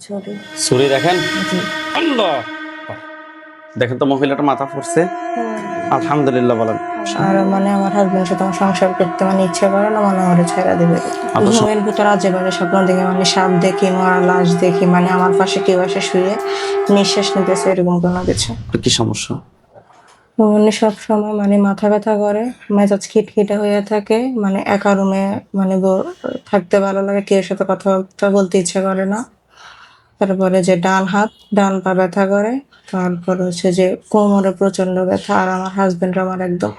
Sorry. ছুরি দেখেন। জি। আল্লাহ, দেখেন তো মহিলাটা মাথা পড়ছে। আলহামদুলিল্লাহ বলেন। আর মানে আমার হাজবেন্ডের সাথে আমার সংসার করতে মানে ইচ্ছে করে না, মানে আমার ছেড়ে দিবে। আপনার ঘুমের ভিতর আজে বাজে স্বপ্ন দেখি, মানে সাপ দেখি, মরা লাশ দেখি, মানে আমার পাশে কেউ এসে শুয়ে নিঃশ্বাস নিতেছে, এরকম কোনো কিছু। কি সমস্যা? মানে সব সময় মানে মাথা ব্যথা করে, মেজাজ খিটখিটে হয়ে থাকে, মানে একা রুমে মানে থাকতে ভালো লাগে, কেউ সাথে কথা বলতে ইচ্ছে করে না। তারপরে যে ডান হাত ডান পা ব্যথা করে, তারপর হচ্ছে যে কোমরে প্রচন্ড ব্যথা। আর আমার হাজবেন্ড আমার একদম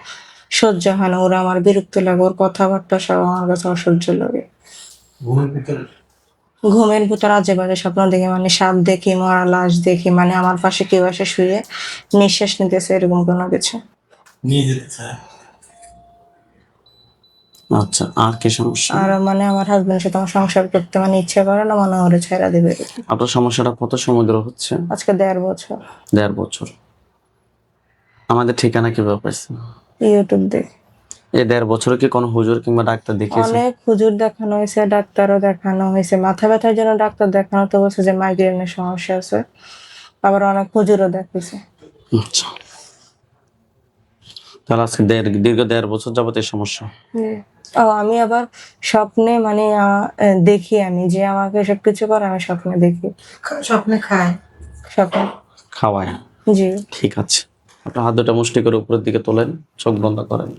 সহ্য হয় না, ওরা আমার বিরক্ত লাগে, ওর কথাবার্তা সব আমার কাছে অসহ্য লাগে। ঘুমের ভিতর আজে বাজে স্বপ্ন দেখি, মানে সাপ দেখি, মরা লাশ দেখি, মানে আমার পাশে কেউ এসে শুয়ে নিঃশ্বাস নিতেছে, এরকম কোনো কিছু। আচ্ছা, আর কি সমস্যা? আর মানে আমার হাজবেন্ডের সাথে আমার সংসার করতে মানে ইচ্ছে করে না, মানে ওরে ছেড়ে দিবে। আপনার সমস্যাটা কত সময় ধরে হচ্ছে? আজকে 1.5 বছর। 1.5 বছর। আমাদের ঠিকানা কিভাবে পাইছেন? ইউটিউব দেখে। এই 1.5 বছরে কি কোনো হুজুর কিংবা ডাক্তার দেখিয়েছেন? অনেক হুজুর দেখানো হয়েছে, ডাক্তারও দেখানো হয়েছে। মাথা ব্যথার জন্য ডাক্তার দেখানো তো বলছে যে মাইগ্রেনের সমস্যা আছে, আবার অনেক হুজুরও দেখিয়েছে। আচ্ছা, তাহলে আজকে দীর্ঘ 1.5 বছর যাবত এই সমস্যা। ও আমি আবার স্বপ্নে মানে দেখি, আমি যে আমাকে সবকিছু করে আমি স্বপ্নে দেখি, স্বপ্নে খায়। স্বপ্নে। খাওয়ায়? জি। ঠিক আছে, আপনার হাত দুটো মুষ্টি করে উপরের দিকে তোলেন, চোখ বন্ধ করেন।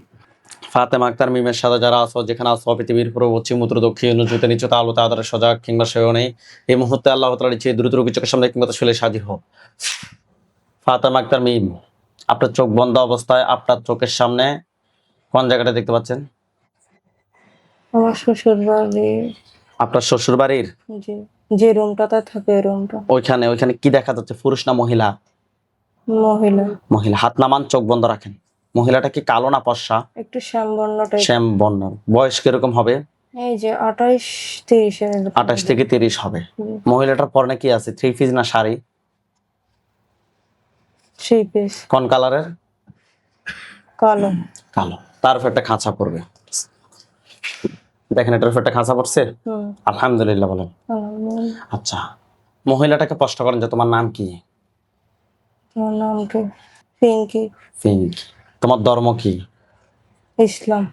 ফাতেমা আক্তার মিমের সাথে যারা আছো, যেখানে আছো, পৃথিবীর পুরো পশ্চিম উত্তর দক্ষিণ উঁচুতে নিচুতে আলোতে আধারে সজাগ কিংবা সেও নেই, এই মুহূর্তে আল্লাহ তাআলার ইচ্ছে দ্রুত রোগী চোখের সামনে কিংবা শুলে হাজির হোক। ফাতেমা আক্তার মিম, আপনার চোখ বন্ধ অবস্থায় আপনার চোখের সামনে কোন জায়গাটা দেখতে পাচ্ছেন? আমার শ্বশুর বাড়ি। আপনার শ্বশুর বাড়ির জি, যে রুমটাতে থাকে ওই রুমটা। ওইখানে ওইখানে কি দেখা যাচ্ছে, পুরুষ না মহিলা? মহিলা। মহিলা। হাত নামান, চোখ বন্ধ রাখেন। মহিলাটা কি কালো না ফর্সা? একটু শ্যামবর্ণ টাইপ। শ্যাম বর্ণ। বয়স কিরকম হবে? এই যে 28-30 এর। 28 থেকে 30 হবে। মহিলাটার পরনে কি আছে, 3 পিস না শাড়ি? 3 পিস। কোন কালারের? কালো। কালো। তার উপর একটা খাঁচা পড়বে, দেখেন এটার উপর একটা খাঁচা পড়ছে। আলহামদুলিল্লাহ বলেন। আচ্ছা, মহিলাটাকে প্রশ্ন করেন যে তোমার নাম কি? তোমার নাম কি? পিঙ্কি। পিঙ্কি। তোমার ধর্ম কি? ইসলাম।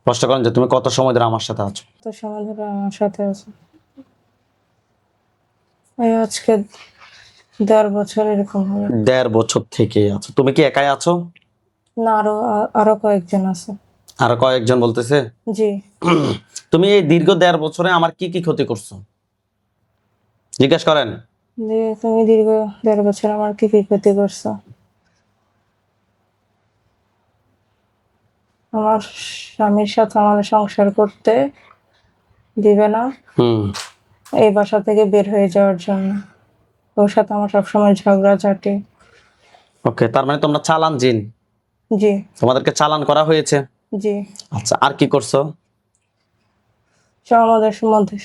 প্রশ্ন করেন যে তুমি কত সময় ধরে আমার সাথে আছো? তো সময় ধরে আমার সাথে আছে, এই আজকে 1.5 বছর এরকম হবে। 1.5 বছর থেকে আছো। তুমি কি একাই আছো? না, আরো কয়েকজন আছে। আর কয়েকজন বলতেছে? জি। তুমি এই দীর্ঘ 1.5 বছরে আমার কি কি ক্ষতি করছো জিজ্ঞেস করেন। যে তুমি দীর্ঘ 1.5 বছর আমার কি কি ক্ষতি করছো? আমার স্বামীর সাথে আমাদের সংসার করতে দিবে না, এই বাসা থেকে বের হয়ে যাওয়ার জন্য। ওর সাথে আমার সবসময় ঝগড়াঝাটি। ওকে, তার মানে তোমরা চালান জিন। জি। তোমাদেরকে চালান করা হয়েছে। জি। আচ্ছা, আর কি করছো? আমাদের মধ্যে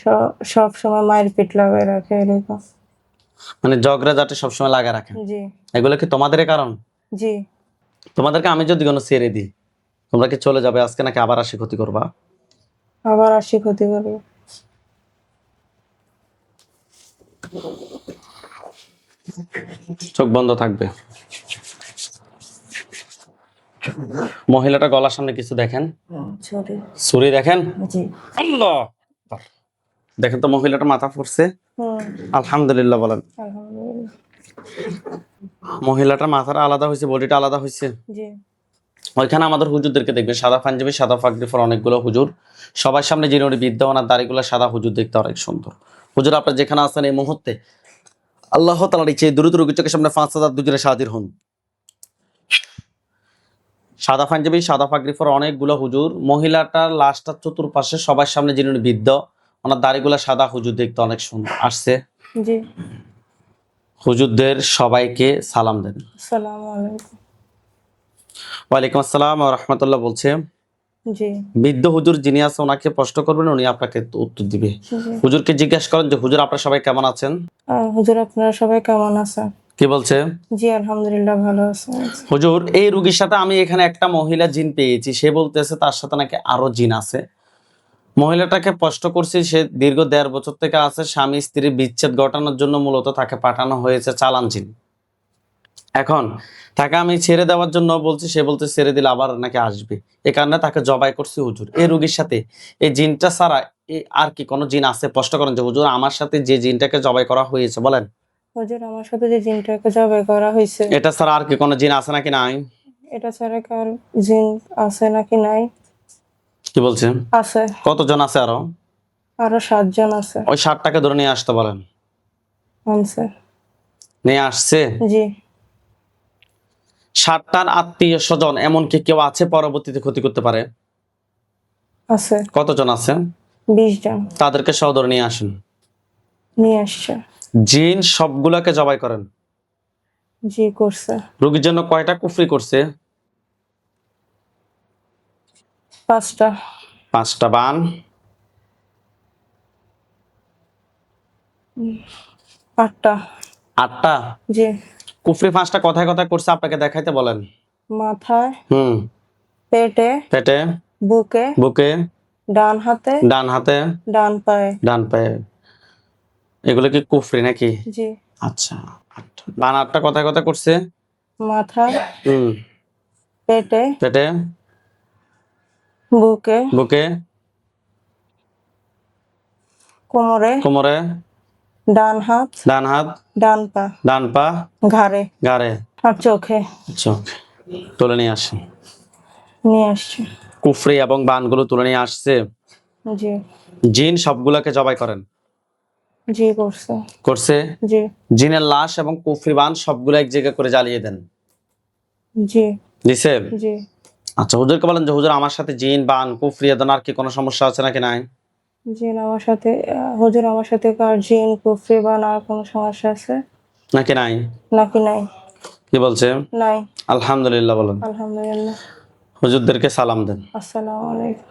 সব সময় মায়ের পিঠ লাগিয়ে রাখে, এরকম। মানে ঝগড়া ঝাঁটি সবসময় লাগা রাখেন? জি। এগুলো কি তোমাদের কারণ? জি। তোমাদেরকে আমি যদি কোনো ছেড়ে দিই, তোমরা কি চলে যাবে আজকে নাকি আবার আসি ক্ষতি করবা? আবার আসি ক্ষতি করবে। চোখ বন্ধ থাকবে। মহিলাটা গলার সামনে কিছু দেখেন। সরি। ছুরি দেখেন। জি। আল্লাহ, দেখেন তো মহিলাটা মাথা পড়ছে। আলহামদুলিল্লাহ বলেন। আলহামদুলিল্লাহ। মহিলাটার মাথাটা আলাদা হয়েছে, বডিটা আলাদা হয়েছে। জি। ওইখানে আমাদের হুজুরদেরকে দেখবে, সাদা পাঞ্জাবি সাদা পাগড়ি পরা অনেকগুলো হুজুর, সবার সামনে যিনি বিদ্যা ওনার দাড়িগুলো সাদা, হুজুর দেখতে অনেক সুন্দর। হুজুর আপনার যেখানে আছেন এই মুহূর্তে আল্লাহ তাআলার ইচ্ছে দ্রুত রোগী চোখের সামনে 5000 দুজনে হাজির হন। সাদা পাঞ্জাবি সাদা পাগড়ি পরা অনেকগুলো হুজুর, মহিলাটার লাশটার চতুর্পাশে সবার সামনে যিনি বিদ্যা ওনার দাড়িগুলো সাদা, হুজুর দেখতে অনেক সুন্দর আসছে। জি। হুজুরদের সবাইকে সালাম দেন। আসসালামু আলাইকুম। ওয়ালাইকুম আসসালাম ওয়া রাহমাতুল্লাহ বলছে। জি। বৃদ্ধ হুজুর যিনি আছে ওনাকে প্রশ্ন করবেন, উনি আপনাকে উত্তর দিবে। জি। হুজুরকে জিজ্ঞাসা করেন যে হুজুর আপনারা সবাই কেমন আছেন? হুজুর আপনারা সবাই কেমন আছেন? কি বলছে? জি আলহামদুলিল্লাহ ভালো আছি। হুজুর এই রোগীর সাথে আমি এখানে একটা মহিলা জিন পেয়েছি, সে বলতেছে তার সাথে নাকি আরো জিন আছে। মহিলাটাকে কষ্ট করছি, সে দীর্ঘ 1.5 বছর থেকে আছে, স্বামী স্ত্রীর বিচ্ছেদ ঘটানোর জন্য মূলত তাকে পাঠানো হয়েছে চালান জিন। এখন তাকে আমি ছেড়ে দেওয়ার জন্য বলছি, সে বলতে ছেড়ে দিলে আবার নাকি আসবে, এ কারণে তাকে জবাই করছি হুজুর। এই রোগীর সাথে এই জিনটা ছাড়া আর কি কোনো জিন আছে? প্রশ্ন করেন যে হুজুর আমার সাথে যে জিনটাকে জবাই করা হয়েছে, বলেন হুজুর আমার সাথে যে জিনটাকে জবাই করা হয়েছে, এটা ছাড়া আর কি কোনো জিন আছে নাকি নাই? এটা ছাড়া কার জিন আছে নাকি নাই? কি বলছেন? আছে, কতজন আছে আরো? আরো 7 জন আছে। ওই 60টাকে ধরে নিয়ে আসতে বলেন। আনছে। নিয়ে আসছে। জি 60টার আত্মীয় স্বজন এমনকি কেউ আছে পরবর্তীতে ক্ষতি করতে পারে? আছে, কতজন আছে? 20 জন তাদেরকে সহ ধরে নিয়ে আসেন। নিয়ে আসছে। জিন সবগুলাকে জবাই করেন। জি করছে। রোগীর জন্য কয়টা কুফরি করছে? 5টা। 5টা। বান? 8টা। 8টা। জি কুফরি 5টা কথায় কথায় করছে, আপনাকে দেখাইতে বলেন। মাথায়, হুম। পেটে, পেটে, বুকে, বুকে, ডান হাতে, ডান হাতে, ডান পায়ে। ডান পায়ে। এগুলো কি কুফরি নাকি? জি আচ্ছা। 8টা। বান 8টা কথায় কথায় করছে। মাথায়, হুম। পেটে, পেটে, বুকে, বুকে, কোমরে, কোমরে, ডান হাত, ডান হাত, ডান পা, ডান পা, ঘাড়ে ঘাড়ে, আর চোখে। চোখ। তুলে নিয়ে আসেন। নিয়ে আসছে। কুফরি এবং বানগুলো তুলে নিয়ে আসছে। জি জিন সবগুলাকে জবাই করেন। জি করছে। করছে। জি জিনের লাশ এবং কুফরি বান সবগুলো এক জায়গা করে জ্বালিয়ে দেন। জি দিছে? জি আচ্ছা, হুজুরকে বলেন যে হুজুর আমার সাথে জিন বান কুফরি এদন আর কি কোনো সমস্যা আছে নাকি নাই? জিন আমার সাথে, হুজুর আমার সাথে কার জিন কুফরি বা আর কোনো সমস্যা আছে নাকি নাই? নাকি নাই? কি বলছে? নাই। আলহামদুলিল্লাহ বলেন। আলহামদুলিল্লাহ। হুজুরদেরকে সালাম দেন। আসসালামু আলাইকুম।